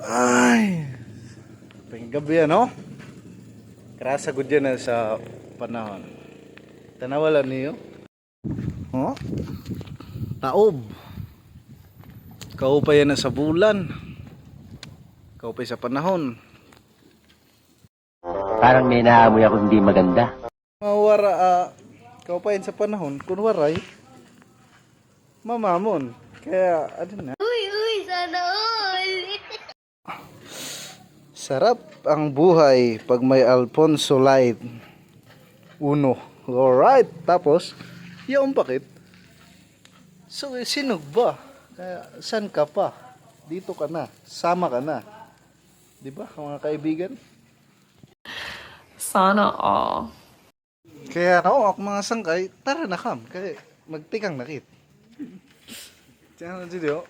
Ay, gabi ano? Krasa gud yan sa panahon. Tanawalan niyo. Oh, taob. Kaupay na sa bulan. Kaupay sa panahon. Parang may naamoy ako hindi maganda. Mawara kaupayan sa panahon kun waray mamamon. Kaya ano na? Uy, sana all! Sarap ang buhay pag may Alfonso Light Uno. Alright, tapos yung bakit? So sinog ba? Kaya saan ka pa? Dito ka na, sama ka na. 'Di ba, mga kaibigan? Sana all. Kaya ako mga sangkay, tara na kam. Kaya magtikang nakit. Tiyan na dito.